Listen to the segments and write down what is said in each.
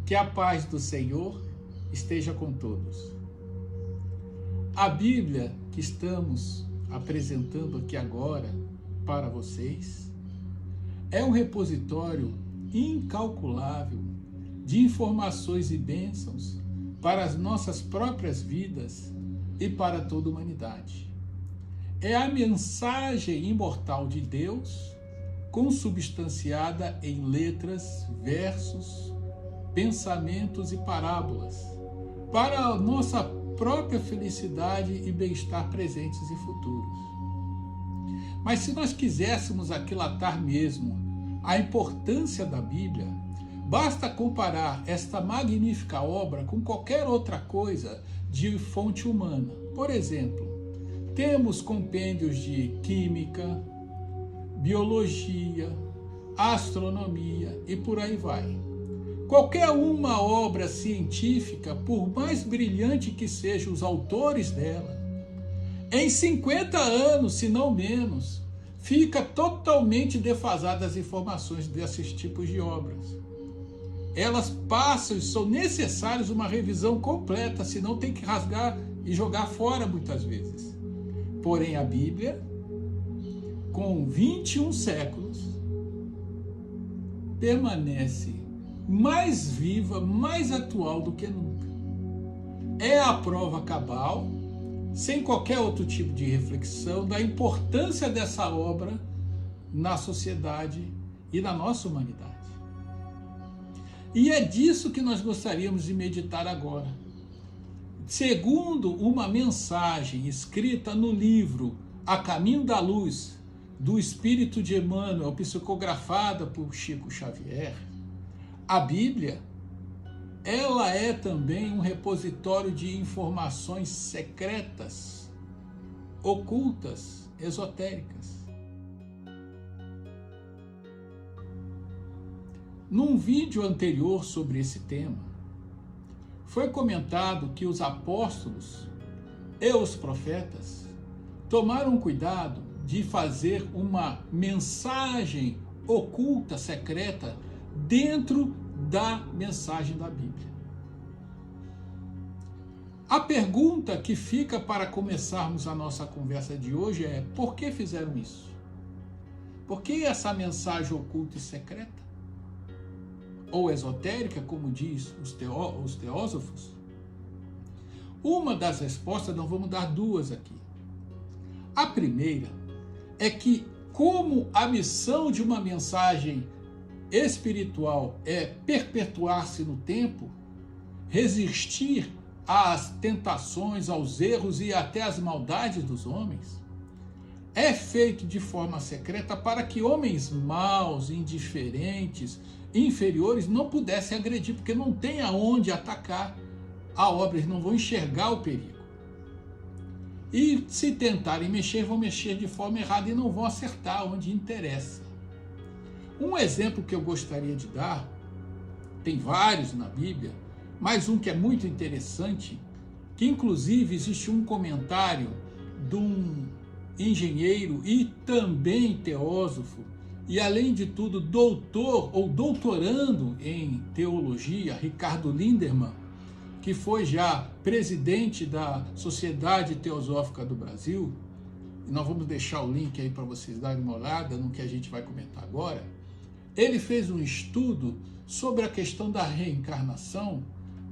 Que a paz do Senhor esteja com todos. A Bíblia que estamos apresentando aqui agora para vocês é um repositório incalculável de informações e bênçãos para as nossas próprias vidas e para toda a humanidade. É a mensagem imortal de Deus, consubstanciada em letras, versos, pensamentos e parábolas, para a nossa própria felicidade e bem-estar presentes e futuros. Mas se nós quiséssemos aquilatar mesmo a importância da Bíblia, basta comparar esta magnífica obra com qualquer outra coisa de fonte humana. Por exemplo, temos compêndios de química, biologia, astronomia e por aí vai. Qualquer uma obra científica, por mais brilhante que sejam os autores dela, em 50 anos, se não menos, fica totalmente defasada as informações desses tipos de obras. Elas passam e são necessárias uma revisão completa, senão tem que rasgar e jogar fora muitas vezes. Porém, a Bíblia, com 21 séculos, permanece mais viva, mais atual do que nunca. É a prova cabal, sem qualquer outro tipo de reflexão, da importância dessa obra na sociedade e na nossa humanidade. E é disso que nós gostaríamos de meditar agora. Segundo uma mensagem escrita no livro A Caminho da Luz, do Espírito de Emmanuel, psicografada por Chico Xavier, a Bíblia, ela é também um repositório de informações secretas, ocultas, esotéricas. Num vídeo anterior sobre esse tema, foi comentado que os apóstolos e os profetas tomaram cuidado de fazer uma mensagem oculta, secreta, dentro da mensagem da Bíblia. A pergunta que fica para começarmos a nossa conversa de hoje é: por que fizeram isso? Por que essa mensagem oculta e secreta? Ou esotérica, como diz os teósofos? Uma das respostas, nós vamos dar duas aqui. A primeira é que, como a missão de uma mensagem espiritual é perpetuar-se no tempo, resistir às tentações, aos erros e até às maldades dos homens, é feito de forma secreta para que homens maus, indiferentes, inferiores não pudessem agredir, porque não tem aonde atacar a obra, eles não vão enxergar o perigo. E se tentarem mexer, vão mexer de forma errada e não vão acertar onde interessa. Um exemplo que eu gostaria de dar, tem vários na Bíblia, mas um que é muito interessante, que inclusive existe um comentário de um engenheiro e também teósofo, e além de tudo doutor ou doutorando em teologia, Ricardo Lindemann, que foi já presidente da Sociedade Teosófica do Brasil, e nós vamos deixar o link aí para vocês darem uma olhada no que a gente vai comentar agora. Ele fez um estudo sobre a questão da reencarnação,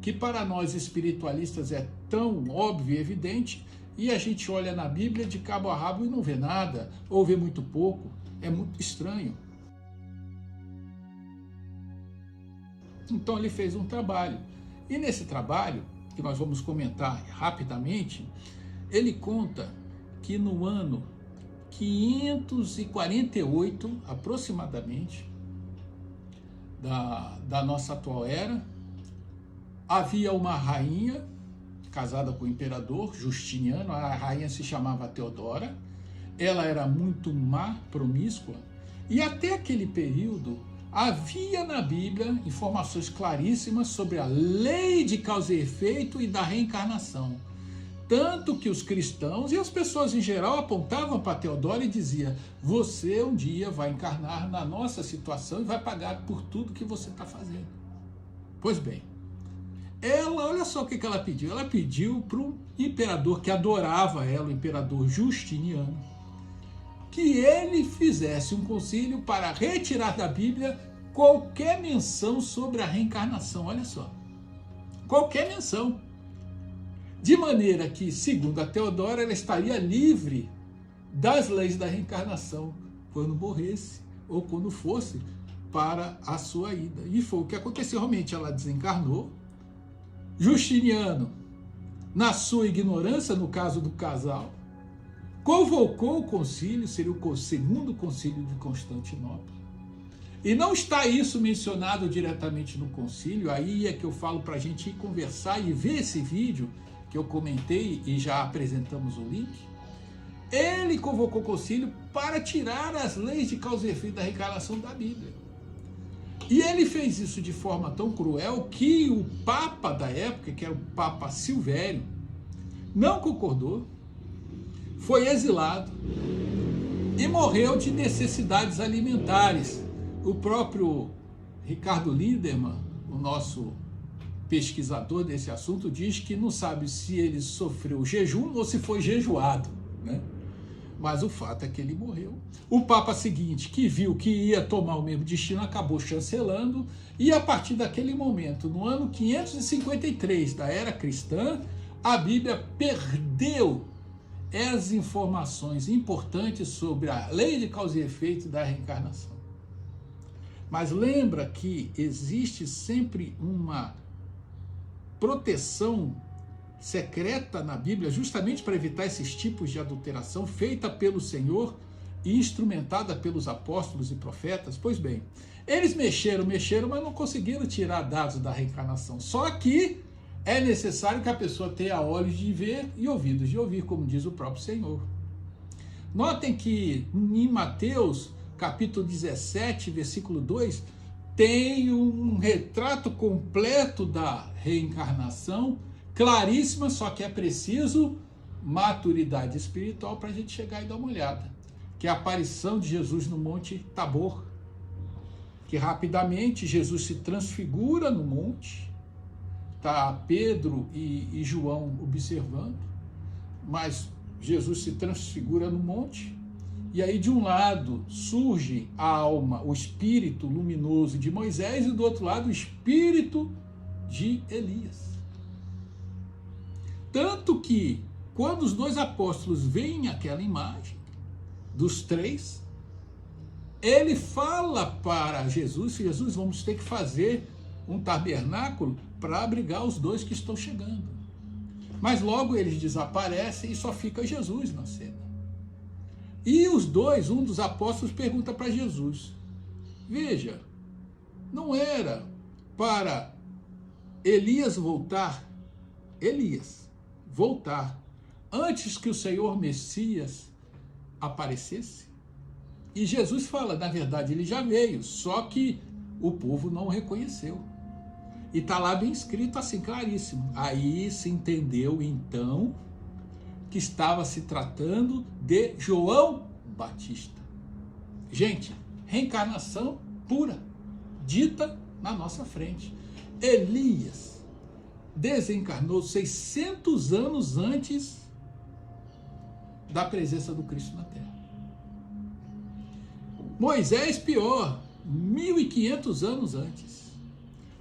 que para nós espiritualistas é tão óbvio e evidente, e a gente olha na Bíblia de cabo a rabo e não vê nada, ou vê muito pouco, é muito estranho. Então ele fez um trabalho, e nesse trabalho, que nós vamos comentar rapidamente, ele conta que no ano 548, aproximadamente, da nossa atual era, havia uma rainha casada com o imperador Justiniano. A rainha se chamava Teodora, ela era muito má, promíscua, e até aquele período havia na Bíblia informações claríssimas sobre a lei de causa e efeito e da reencarnação. Tanto que os cristãos e as pessoas em geral apontavam para Teodora e diziam: você um dia vai encarnar na nossa situação e vai pagar por tudo que você está fazendo. Pois bem, ela, olha só o que ela pediu. Ela pediu para um imperador que adorava ela, o imperador Justiniano, que ele fizesse um concílio para retirar da Bíblia qualquer menção sobre a reencarnação. Olha só, qualquer menção. De maneira que, segundo a Teodora, ela estaria livre das leis da reencarnação quando morresse ou quando fosse para a sua ida. E foi o que aconteceu. Realmente, ela desencarnou. Justiniano, na sua ignorância, no caso do casal, convocou o concílio, seria o segundo concílio de Constantinopla. E não está isso mencionado diretamente no concílio, aí é que eu falo para a gente ir conversar e ver esse vídeo que eu comentei e já apresentamos o link. Ele convocou o concílio para tirar as leis de causa e efeito da reencarnação da Bíblia. E ele fez isso de forma tão cruel que o Papa da época, que era o Papa Silvério, não concordou, foi exilado e morreu de necessidades alimentares. O próprio Ricardo Lindemann, o nosso pesquisador desse assunto, diz que não sabe se ele sofreu jejum ou se foi jejuado, né? Mas o fato é que ele morreu. O Papa seguinte, que viu que ia tomar o mesmo destino, acabou chancelando, e a partir daquele momento, no ano 553 da era cristã, a Bíblia perdeu as informações importantes sobre a lei de causa e efeito da reencarnação. Mas lembra que existe sempre uma proteção secreta na Bíblia, justamente para evitar esses tipos de adulteração, feita pelo Senhor e instrumentada pelos apóstolos e profetas. Pois bem, eles mexeram, mas não conseguiram tirar dados da reencarnação. Só que é necessário que a pessoa tenha olhos de ver e ouvidos de ouvir, como diz o próprio Senhor. Notem que em Mateus, capítulo 17, versículo 2, tem um retrato completo da reencarnação, claríssima, só que é preciso maturidade espiritual para a gente chegar e dar uma olhada. Que é a aparição de Jesus no Monte Tabor, que rapidamente Jesus se transfigura no monte, está Pedro e João observando, mas Jesus se transfigura no monte, e aí de um lado surge a alma, o espírito luminoso de Moisés, e do outro lado o espírito de Elias. Tanto que, quando os dois apóstolos veem aquela imagem dos três, ele fala para Jesus: Jesus, vamos ter que fazer um tabernáculo para abrigar os dois que estão chegando. Mas logo eles desaparecem e só fica Jesus na cena. E os dois, um dos apóstolos pergunta para Jesus: veja, não era para Elias voltar antes que o Senhor Messias aparecesse? E Jesus fala, na verdade ele já veio, só que o povo não o reconheceu. E está lá bem escrito assim, claríssimo. Aí se entendeu então que estava se tratando de João Batista. Gente, reencarnação pura, dita na nossa frente. Elias desencarnou 600 anos antes da presença do Cristo na Terra. Moisés, pior, 1500 anos antes.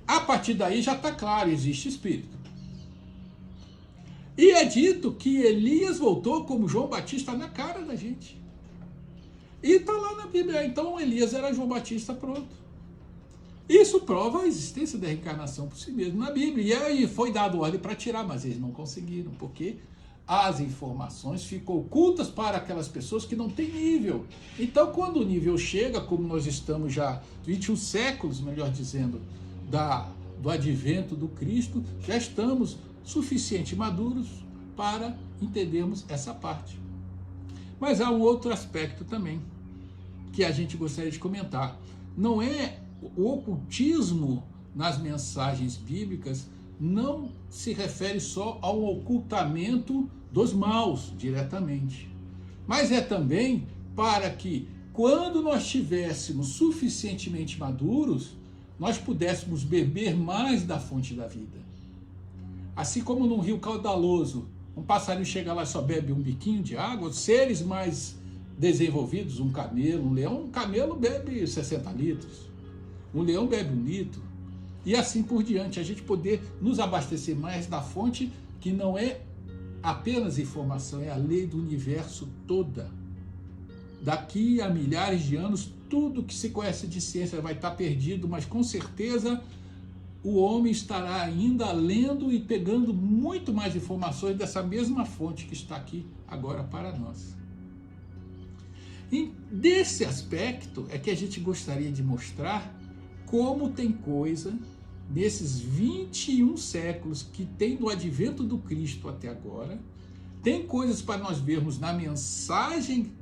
A partir daí já está claro, existe espírito. E é dito que Elias voltou como João Batista na cara da gente. E está lá na Bíblia. Então Elias era João Batista, pronto. Isso prova a existência da reencarnação por si mesmo na Bíblia. E aí foi dado ordem para tirar, mas eles não conseguiram, porque as informações ficam ocultas para aquelas pessoas que não têm nível. Então, quando o nível chega, como nós estamos já 21 séculos, melhor dizendo, do advento do Cristo, já estamos suficientemente maduros para entendermos essa parte. Mas há um outro aspecto também que a gente gostaria de comentar. Não é o ocultismo nas mensagens bíblicas, não se refere só ao ocultamento dos maus diretamente, mas é também para que, quando nós estivéssemos suficientemente maduros, nós pudéssemos beber mais da fonte da vida. Assim como num rio caudaloso, um passarinho chega lá e só bebe um biquinho de água, seres mais desenvolvidos, um camelo, um leão, um camelo bebe 60 litros, um leão bebe 1 litro, e assim por diante, a gente poder nos abastecer mais da fonte que não é apenas informação, é a lei do universo toda. Daqui a milhares de anos, tudo que se conhece de ciência vai estar perdido, mas com certeza o homem estará ainda lendo e pegando muito mais informações dessa mesma fonte que está aqui agora para nós. E desse aspecto é que a gente gostaria de mostrar como tem coisa nesses 21 séculos que tem do advento do Cristo até agora, tem coisas para nós vermos na mensagem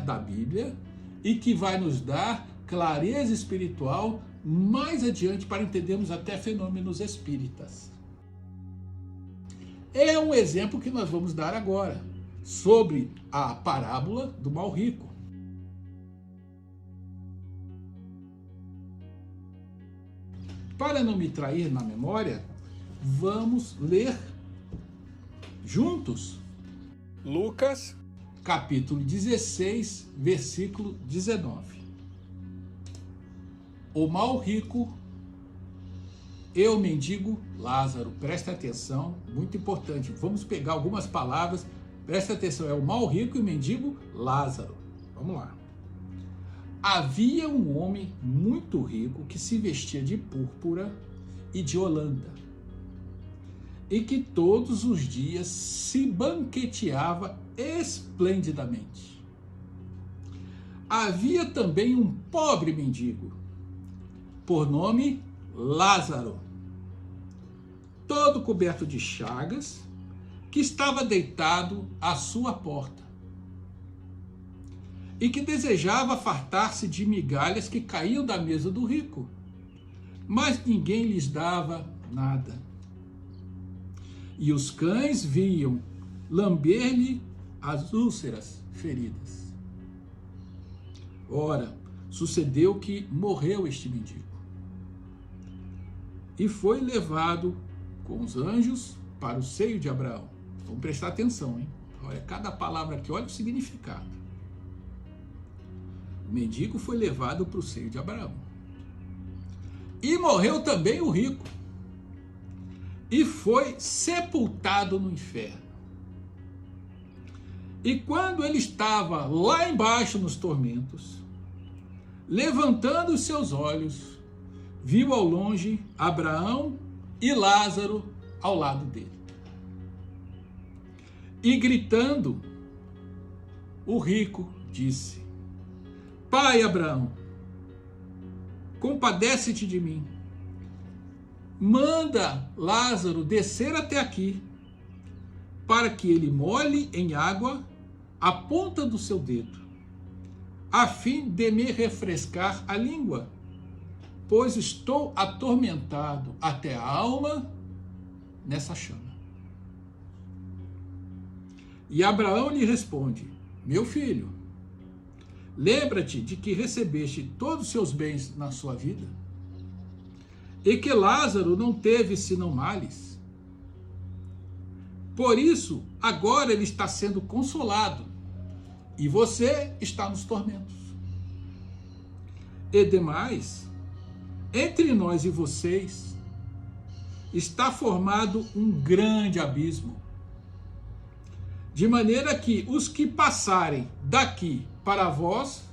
da Bíblia e que vai nos dar clareza espiritual mais adiante para entendermos até fenômenos espíritas. É um exemplo que nós vamos dar agora sobre a parábola do mal rico. Para não me trair na memória, vamos ler juntos Lucas, capítulo 16, versículo 19. O mal rico e o mendigo Lázaro. Presta atenção, muito importante. Vamos pegar algumas palavras. Presta atenção, é o mal rico e o mendigo Lázaro. Vamos lá. Havia um homem muito rico que se vestia de púrpura e de holanda, e que todos os dias se banqueteava esplendidamente. Havia também um pobre mendigo, por nome Lázaro, todo coberto de chagas, que estava deitado à sua porta, e que desejava fartar-se de migalhas que caíam da mesa do rico, mas ninguém lhes dava nada. E os cães vinham lamber-lhe as úlceras feridas. Ora, sucedeu que morreu este mendigo, e foi levado com os anjos para o seio de Abraão. Vamos prestar atenção, hein? Olha cada palavra aqui, olha o significado. O mendigo foi levado para o seio de Abraão. E morreu também o rico, e foi sepultado no inferno. E quando ele estava lá embaixo nos tormentos, levantando os seus olhos, viu ao longe Abraão e Lázaro ao lado dele. E gritando, o rico disse: Pai Abraão, compadece-te de mim. Manda Lázaro descer até aqui, para que ele molhe em água a ponta do seu dedo, a fim de me refrescar a língua, pois estou atormentado até a alma nessa chama. E Abraão lhe responde: Meu filho, lembra-te de que recebeste todos os seus bens na sua vida, e que Lázaro não teve senão males. Por isso, agora ele está sendo consolado, e você está nos tormentos. E demais, entre nós e vocês, está formado um grande abismo, de maneira que os que passarem daqui para vós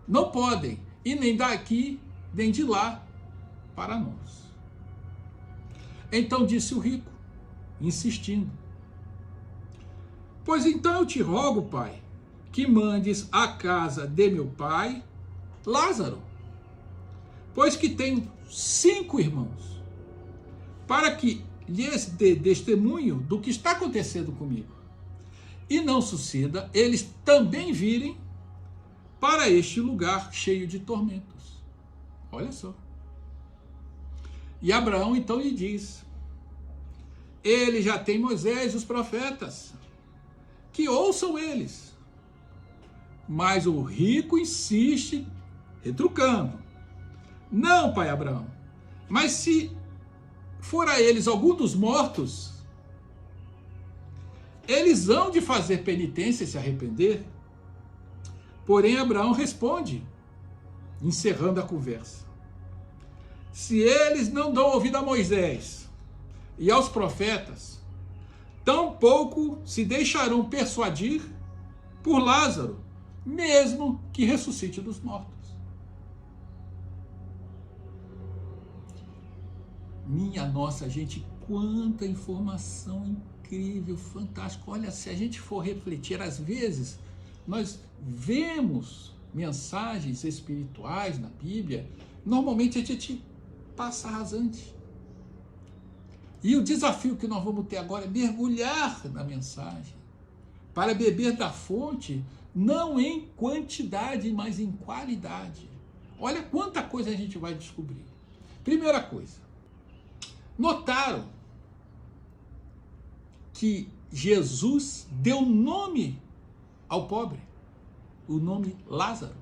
não podem, e nem daqui, nem de lá para nós. Então disse o rico, insistindo: Pois então eu te rogo, pai, que mandes à casa de meu pai Lázaro, pois que tenho 5 irmãos, para que lhes dê testemunho do que está acontecendo comigo, e não suceda eles também virem para este lugar cheio de tormentos. Olha só. E Abraão então lhe diz: ele já tem Moisés e os profetas, que ouçam eles. Mas o rico insiste, retrucando: Não, pai Abraão, Mas se for a eles algum dos mortos, eles hão de fazer penitência e se arrepender. Porém, Abraão responde, encerrando a conversa: se eles não dão ouvido a Moisés e aos profetas, tampouco se deixarão persuadir por Lázaro, mesmo que ressuscite dos mortos. Minha nossa, gente, quanta informação incrível, fantástica. Olha, se a gente for refletir, às vezes nós vemos mensagens espirituais na Bíblia, normalmente a gente passa rasante. E o desafio que nós vamos ter agora é mergulhar na mensagem, para beber da fonte, não em quantidade, mas em qualidade. Olha quanta coisa a gente vai descobrir. Primeira coisa, notaram que Jesus deu nome ao pobre, o nome Lázaro.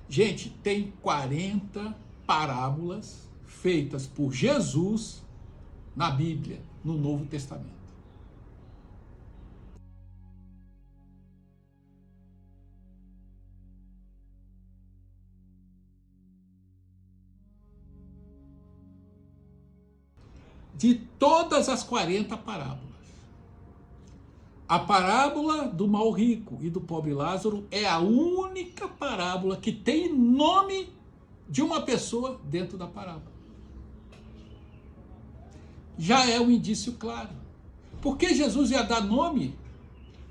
Gente, tem 40 parábolas feitas por Jesus na Bíblia, no Novo Testamento. De todas as 40 parábolas, a parábola do mau rico e do pobre Lázaro é a única parábola que tem nome de uma pessoa dentro da parábola. Já é um indício claro. Por que Jesus ia dar nome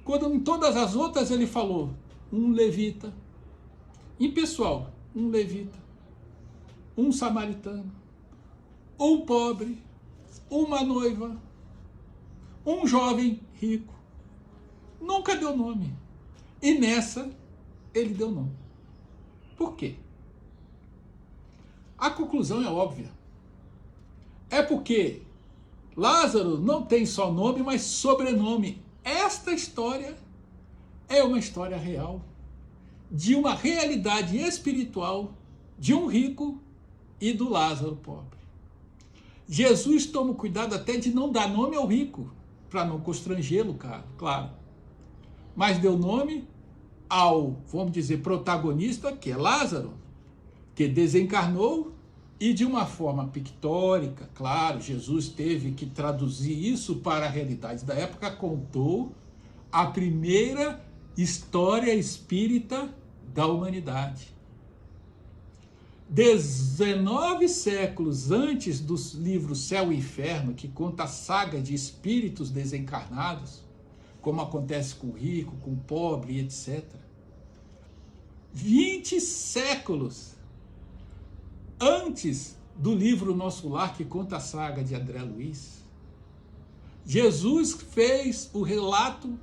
quando em todas as outras ele falou um levita, impessoal, um levita, um samaritano, um pobre, uma noiva, um jovem rico? Nunca deu nome. E nessa, ele deu nome. Por quê? A conclusão é óbvia. É porque Lázaro não tem só nome, mas sobrenome. Esta história é uma história real, de uma realidade espiritual, de um rico e do Lázaro pobre. Jesus toma cuidado até de não dar nome ao rico, para não constrangê-lo, claro. Mas deu nome ao, vamos dizer, protagonista, que é Lázaro, que desencarnou, e de uma forma pictórica, claro, Jesus teve que traduzir isso para a realidade da época, contou a primeira história espírita da humanidade. 19 séculos antes dos livros Céu e Inferno, que conta a saga de espíritos desencarnados, como acontece com o rico, com o pobre, etc. 20 séculos antes do livro Nosso Lar, que conta a saga de André Luiz, Jesus fez o relato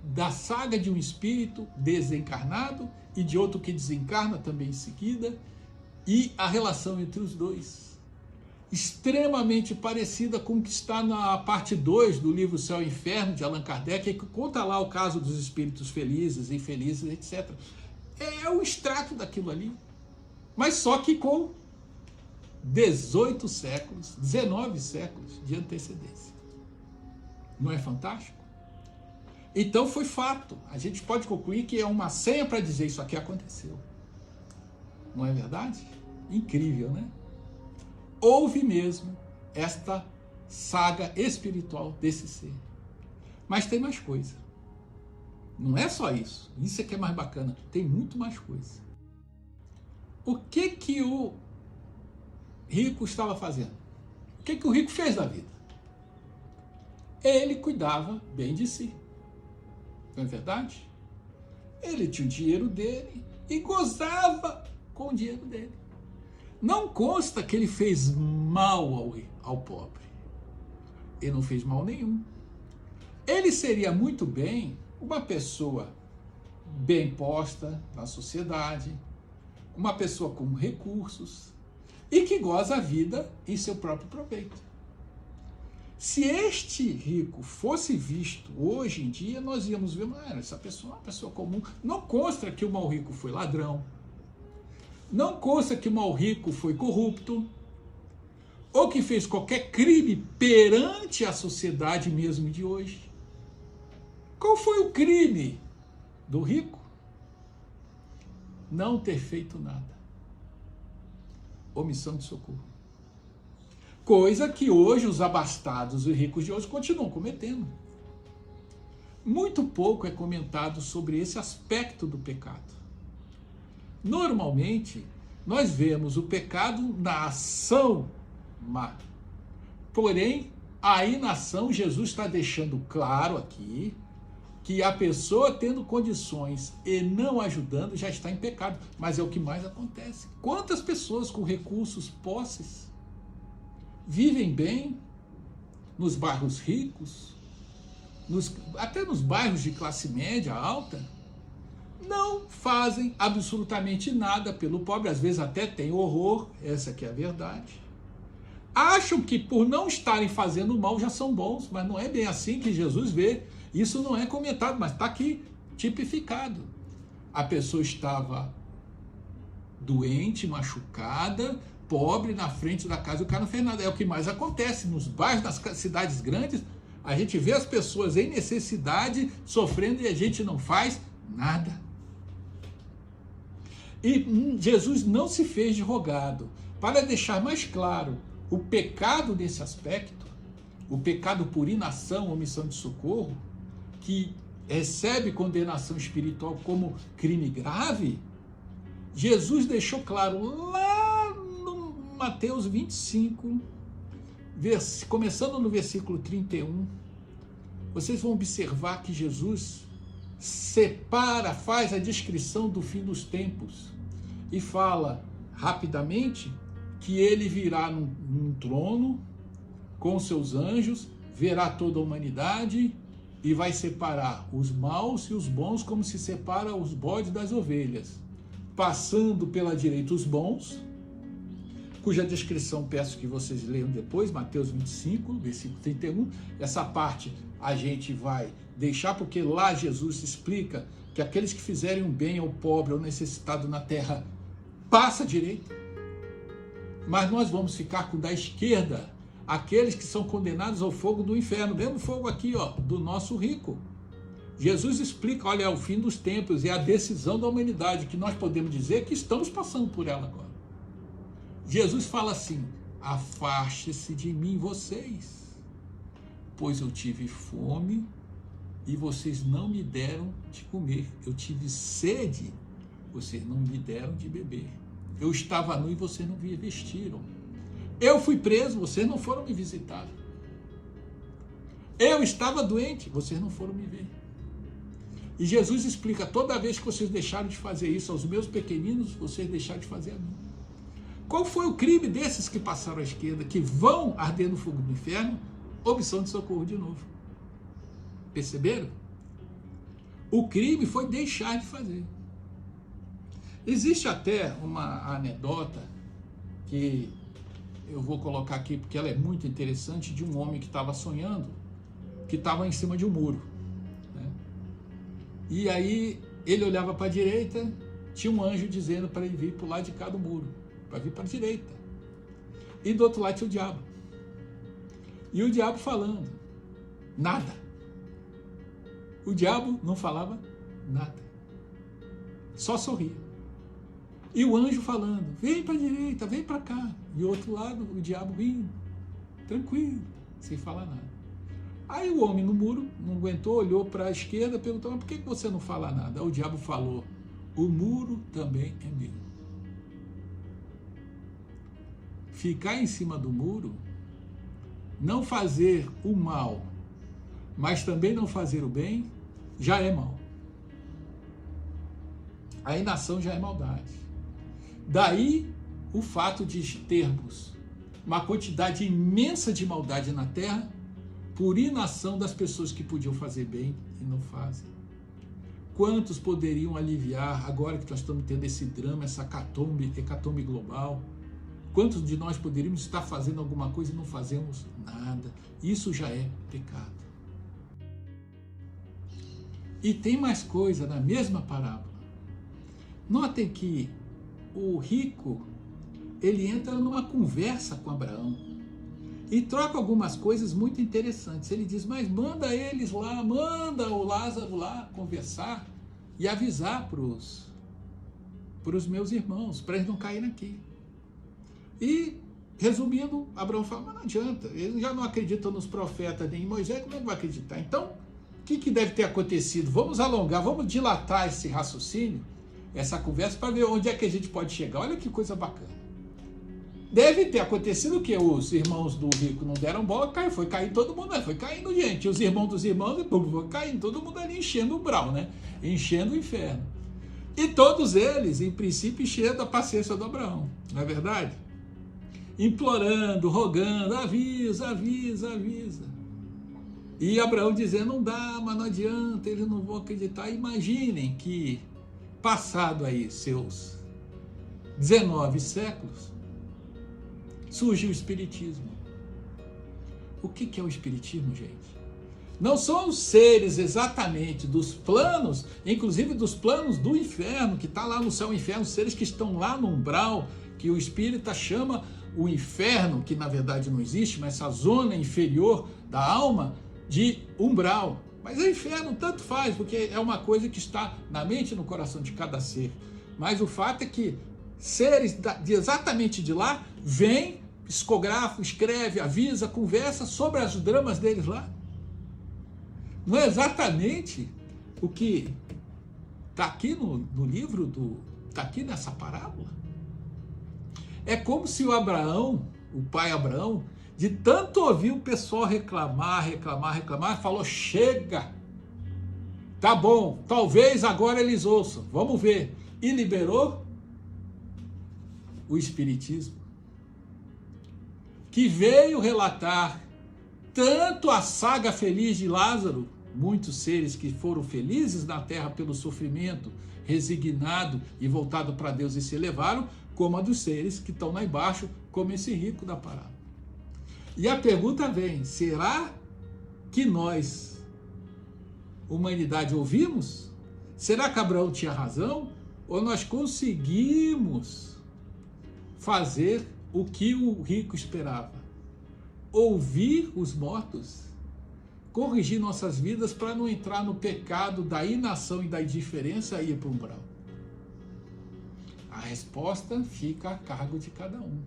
da saga de um espírito desencarnado e de outro que desencarna também em seguida, e a relação entre os dois, extremamente parecida com o que está na parte 2 do livro Céu e Inferno, de Allan Kardec, que conta lá o caso dos espíritos felizes, infelizes, etc. É o extrato daquilo ali, mas só que com 18 séculos, 19 séculos de antecedência. Não é fantástico? Então foi fato. A gente pode concluir que é uma senha para dizer isso aqui aconteceu. Não é verdade? Incrível, né? Houve mesmo esta saga espiritual desse ser. Mas tem mais coisa. Não é só isso. Isso é que é mais bacana. Tem muito mais coisa. O que o rico estava fazendo? O que o rico fez na vida? Ele cuidava bem de si. Não é verdade? Ele tinha o dinheiro dele e gozava com o dinheiro dele. Não consta que ele fez mal ao pobre. Ele não fez mal nenhum. Ele seria muito bem uma pessoa bem posta na sociedade, uma pessoa com recursos e que goza a vida em seu próprio proveito. Se este rico fosse visto hoje em dia, nós íamos ver, essa pessoa é uma pessoa comum. Não consta que o mau rico foi ladrão. Não consta que o mal rico foi corrupto ou que fez qualquer crime perante a sociedade mesmo de hoje. Qual foi o crime do rico? Não ter feito nada. Omissão de socorro. Coisa que hoje os abastados e ricos de hoje continuam cometendo. Muito pouco é comentado sobre esse aspecto do pecado. Normalmente, nós vemos o pecado na ação má. Porém, a inação, Jesus está deixando claro aqui que a pessoa tendo condições e não ajudando já está em pecado. Mas é o que mais acontece. Quantas pessoas com recursos, posses, vivem bem nos bairros ricos, até nos bairros de classe média alta, não fazem absolutamente nada pelo pobre, às vezes até tem horror, essa que é a verdade. Acham que por não estarem fazendo mal já são bons, mas não é bem assim que Jesus vê. Isso não é comentado, mas está aqui tipificado. A pessoa estava doente, machucada, pobre, na frente da casa, o cara não fez nada. É o que mais acontece nos bairros, nas cidades grandes. A gente vê as pessoas em necessidade, sofrendo, e a gente não faz nada. E Jesus não se fez de rogado. Para deixar mais claro o pecado nesse aspecto, o pecado por inação, omissão de socorro, que recebe condenação espiritual como crime grave, Jesus deixou claro lá no Mateus 25, começando no versículo 31, vocês vão observar que Jesus separa, faz a descrição do fim dos tempos e fala rapidamente que ele virá num trono com seus anjos, verá toda a humanidade e vai separar os maus e os bons como se separa os bodes das ovelhas, passando pela direita os bons, cuja descrição peço que vocês leiam depois, Mateus 25, versículo 31. Essa parte a gente vai deixar, porque lá Jesus explica que aqueles que fizerem um bem ao pobre ou necessitado na terra, passa à direita. Mas nós vamos ficar com o da esquerda, aqueles que são condenados ao fogo do inferno, mesmo fogo aqui, ó, do nosso rico. Jesus explica, olha, é o fim dos tempos, é a decisão da humanidade, que nós podemos dizer que estamos passando por ela agora. Jesus fala assim: afaste-se de mim vocês, pois eu tive fome e vocês não me deram de comer. Eu tive sede, vocês não me deram de beber. Eu estava nu e vocês não me vestiram. Eu fui preso, vocês não foram me visitar. Eu estava doente, vocês não foram me ver. E Jesus explica, toda vez que vocês deixaram de fazer isso aos meus pequeninos, vocês deixaram de fazer a mim. Qual foi o crime desses que passaram à esquerda, que vão arder no fogo do inferno? Omissão de socorro de novo. Perceberam? O crime foi deixar de fazer. Existe até uma anedota que eu vou colocar aqui porque ela é muito interessante, de um homem que estava sonhando, que estava em cima de um muro, né? E aí ele olhava para a direita, tinha um anjo dizendo para ele vir para o lado de cá do muro, para vir para a direita. E do outro lado tinha o diabo. E o diabo falando, nada. O diabo não falava nada. Só sorria. E o anjo falando, vem para a direita, vem para cá. E o outro lado, o diabo vindo, tranquilo, sem falar nada. Aí o homem no muro não aguentou, olhou para a esquerda, perguntou, mas por que você não fala nada? Aí o diabo falou, o muro também é meu. Ficar em cima do muro, não fazer o mal, mas também não fazer o bem, já é mal. A inação já é maldade. Daí o fato de termos uma quantidade imensa de maldade na terra por inação das pessoas que podiam fazer bem e não fazem. Quantos poderiam aliviar, agora que nós estamos tendo esse drama, essa hecatombe global? Quantos de nós poderíamos estar fazendo alguma coisa e não fazemos nada? Isso já é pecado. E tem mais coisa na mesma parábola. Notem que o rico, ele entra numa conversa com Abraão e troca algumas coisas muito interessantes. Ele diz, mas manda eles lá, manda o Lázaro lá conversar e avisar para os meus irmãos, para eles não caírem aqui. E, resumindo, Abraão fala, mas não adianta, eles já não acreditam nos profetas nem em Moisés, como é que vai acreditar? Então, o que deve ter acontecido? Vamos alongar, vamos dilatar esse raciocínio, essa conversa, para ver onde é que a gente pode chegar. Olha que coisa bacana. Deve ter acontecido que os irmãos do rico não deram bola, foi caindo todo mundo, foi caindo gente, os irmãos dos irmãos, foi caindo todo mundo ali, enchendo o brau, né? Enchendo o inferno. E todos eles, em princípio, enchendo a paciência do Abraão, não é verdade? Implorando, rogando, avisa, avisa, avisa. E Abraão dizendo, não dá, mas não adianta, eles não vão acreditar. Imaginem que, passado aí seus 19 séculos, surge o Espiritismo. O que é o Espiritismo, gente? Não são os seres exatamente dos planos, inclusive dos planos do inferno, que está lá no céu e inferno, seres que estão lá no umbral, que o espírita chama o inferno, que na verdade não existe, mas essa zona inferior da alma, de umbral. Mas é inferno, tanto faz, porque é uma coisa que está na mente e no coração de cada ser. Mas o fato é que seres exatamente de lá vêm, psicografam, escreve, avisa, conversa sobre os dramas deles lá. Não é exatamente o que está aqui no livro, está aqui nessa parábola? É como se o Abraão, o pai Abraão, de tanto ouvir o pessoal reclamar, falou, chega, tá bom, talvez agora eles ouçam, vamos ver. E liberou o Espiritismo, que veio relatar tanto a saga feliz de Lázaro, muitos seres que foram felizes na terra pelo sofrimento, resignado e voltado para Deus e se elevaram, como a dos seres que estão lá embaixo, como esse rico da parábola. E a pergunta vem, será que nós, humanidade, ouvimos? Será que Abraão tinha razão? Ou nós conseguimos fazer o que o rico esperava? Ouvir os mortos? Corrigir nossas vidas para não entrar no pecado da inação e da indiferença e ir para o umbral? A resposta fica a cargo de cada um.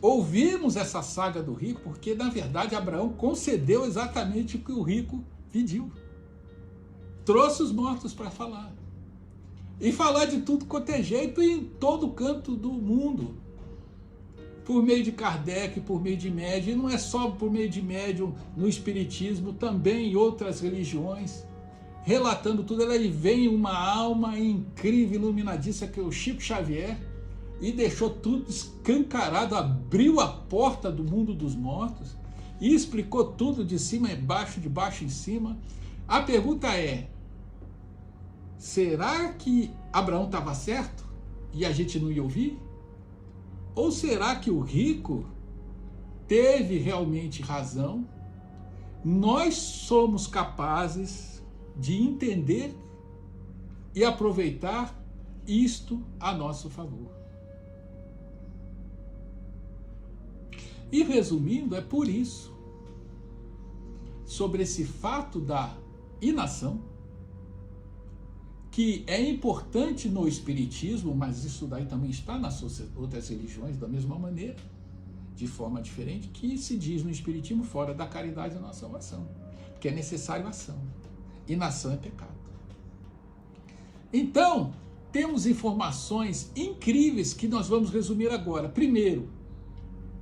Ouvimos essa saga do rico porque, na verdade, Abraão concedeu exatamente o que o rico pediu. Trouxe os mortos para falar. E falar de tudo quanto é jeito em todo canto do mundo. Por meio de Kardec, por meio de médium, e não é só por meio de médium no espiritismo, também em outras religiões, relatando tudo. Aí vem uma alma incrível, iluminadíssima, que é o Chico Xavier, e deixou tudo escancarado, abriu a porta do mundo dos mortos e explicou tudo de cima a baixo, de baixo em cima. A pergunta é, será que Abraão estava certo e a gente não ia ouvir? Ou será que o rico teve realmente razão? Nós somos capazes de entender e aproveitar isto a nosso favor. E resumindo, é por isso, sobre esse fato da inação, que é importante no espiritismo, mas isso daí também está nas outras religiões da mesma maneira, de forma diferente, que se diz no espiritismo, fora da caridade não há salvação, porque é necessário ação, inação é pecado. Então, temos informações incríveis que nós vamos resumir agora. Primeiro,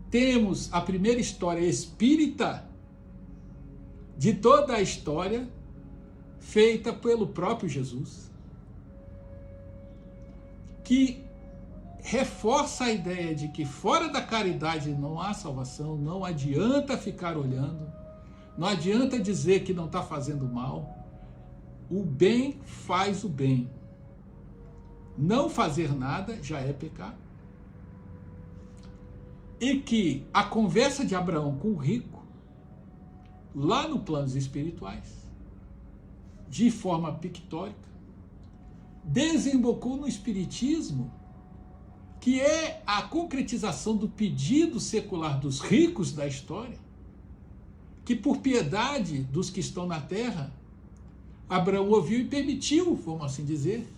temos a primeira história espírita de toda a história, feita pelo próprio Jesus, que reforça a ideia de que fora da caridade não há salvação, não adianta ficar olhando, não adianta dizer que não está fazendo mal, o bem faz o bem. Não fazer nada já é pecado. E que a conversa de Abraão com o rico, lá no planos espirituais, de forma pictórica, desembocou no espiritismo que é a concretização do pedido secular dos ricos da história, que por piedade dos que estão na terra, Abraão ouviu e permitiu, vamos assim dizer,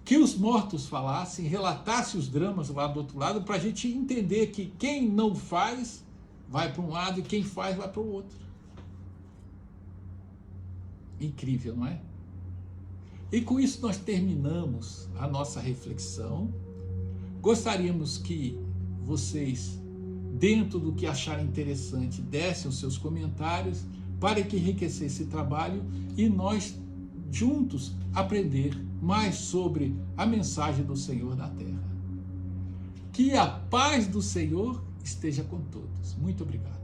que os mortos falassem, relatassem os dramas lá do outro lado, para a gente entender que quem não faz vai para um lado e quem faz vai para o outro. Incrível, não é? E com isso nós terminamos a nossa reflexão. Gostaríamos que vocês, dentro do que acharem interessante, dessem os seus comentários para que enriquecer esse trabalho e nós juntos aprender mais sobre a mensagem do Senhor na Terra. Que a paz do Senhor esteja com todos. Muito obrigado.